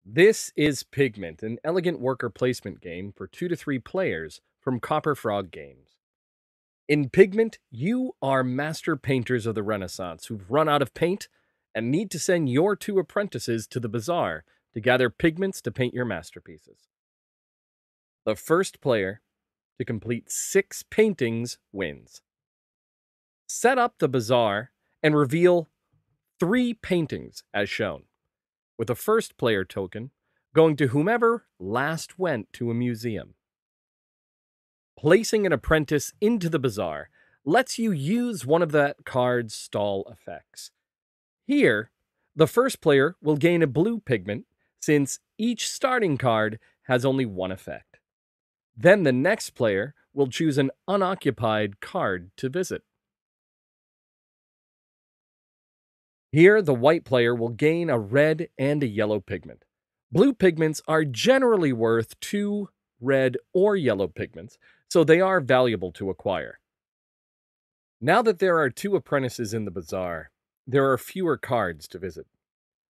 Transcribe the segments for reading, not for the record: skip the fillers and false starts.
This is Pigment, an elegant worker placement game for 2 to 3 players from Copper Frog Games. In Pigment, you are master painters of the Renaissance who've run out of paint and need to send your 2 apprentices to the bazaar to gather pigments to paint your masterpieces. The first player to complete 6 paintings wins. Set up the bazaar and reveal 3 paintings as shown, with a first player token going to whomever last went to a museum. Placing an apprentice into the bazaar lets you use one of that card's stall effects. Here, the first player will gain a blue pigment since each starting card has only one effect. Then the next player will choose an unoccupied card to visit. Here, the white player will gain a red and a yellow pigment. Blue pigments are generally worth 2 red or yellow pigments, so they are valuable to acquire. Now that there are 2 apprentices in the bazaar, there are fewer cards to visit.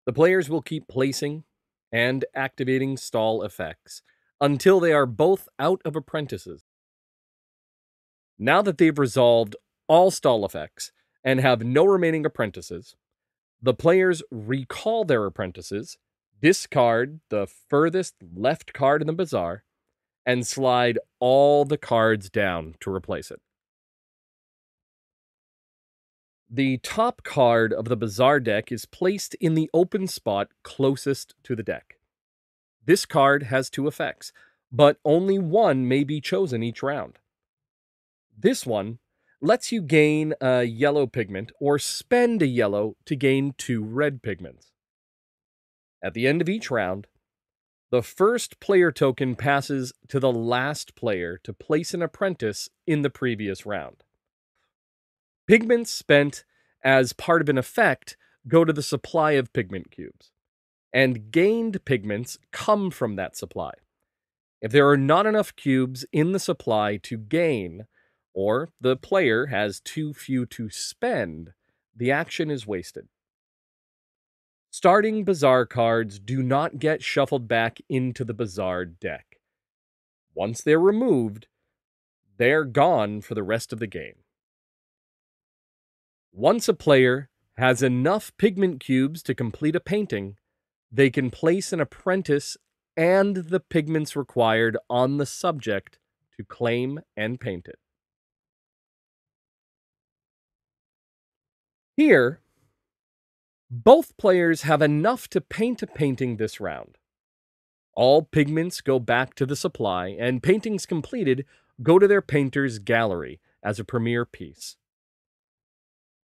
The players will keep placing and activating stall effects until they are both out of apprentices. Now that they've resolved all stall effects and have no remaining apprentices, the players recall their apprentices, discard the furthest left card in the bazaar, and slide all the cards down to replace it. The top card of the bazaar deck is placed in the open spot closest to the deck. This card has 2 effects, but only one may be chosen each round. This one lets you gain a yellow pigment or spend a yellow to gain 2 red pigments. At the end of each round, the first player token passes to the last player to place an apprentice in the previous round. Pigments spent as part of an effect go to the supply of pigment cubes, and gained pigments come from that supply. If there are not enough cubes in the supply to gain, or the player has too few to spend, the action is wasted. Starting bazaar cards do not get shuffled back into the bazaar deck. Once they're removed, they're gone for the rest of the game. Once a player has enough pigment cubes to complete a painting, they can place an apprentice and the pigments required on the subject to claim and paint it. Here, both players have enough to paint a painting this round. All pigments go back to the supply, and paintings completed go to their painter's gallery as a premier piece.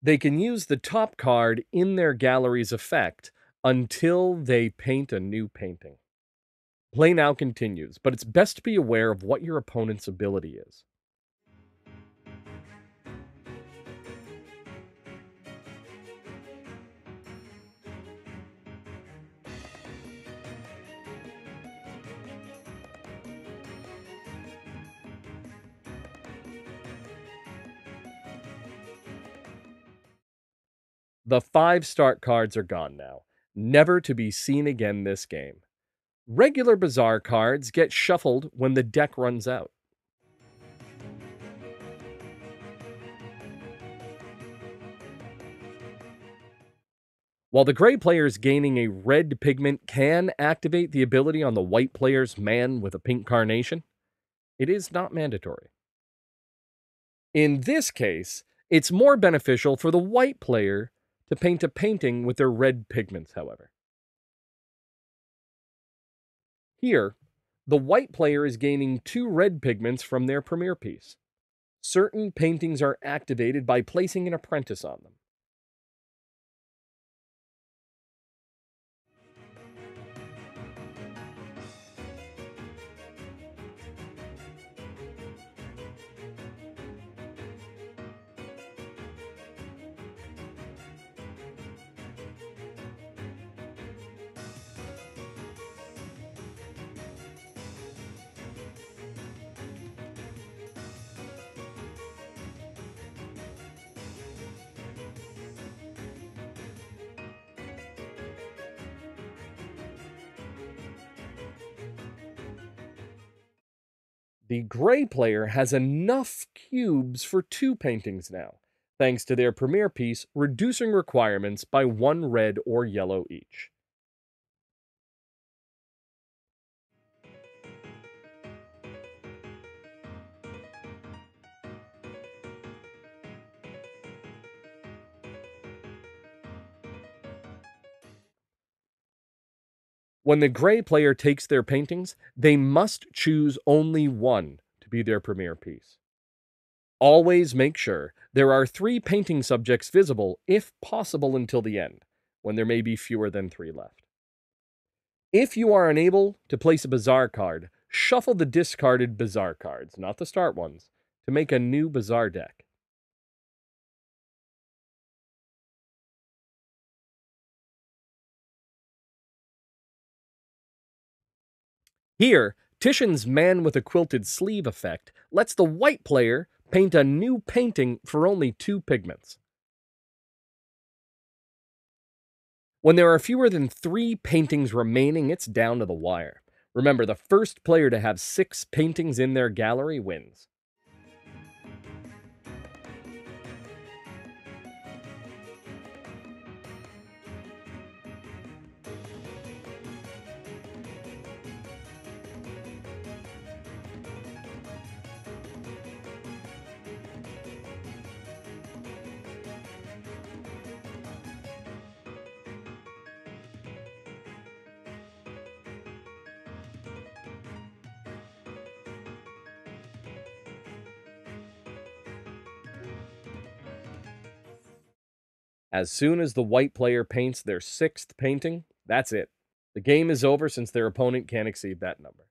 They can use the top card in their gallery's effect until they paint a new painting. Play now continues, but it's best to be aware of what your opponent's ability is. The 5 start cards are gone now, never to be seen again this game. Regular bazaar cards get shuffled when the deck runs out. While the gray player's gaining a red pigment can activate the ability on the white player's man with a pink carnation, it is not mandatory. In this case, it's more beneficial for the white player to paint a painting with their red pigments, however. Here, the white player is gaining 2 red pigments from their premier piece. Certain paintings are activated by placing an apprentice on them. The gray player has enough cubes for 2 paintings now, thanks to their premier piece reducing requirements by 1 red or yellow each. When the gray player takes their paintings, they must choose only one to be their premier piece. Always make sure there are 3 painting subjects visible, if possible until the end, when there may be fewer than 3 left. If you are unable to place a Bazaar card, shuffle the discarded Bazaar cards, not the start ones, to make a new Bazaar deck. Here, Titian's Man with a Quilted Sleeve effect lets the white player paint a new painting for only 2 pigments. When there are fewer than 3 paintings remaining, it's down to the wire. Remember, the first player to have 6 paintings in their gallery wins. As soon as the white player paints their 6th painting, that's it. The game is over since their opponent can't exceed that number.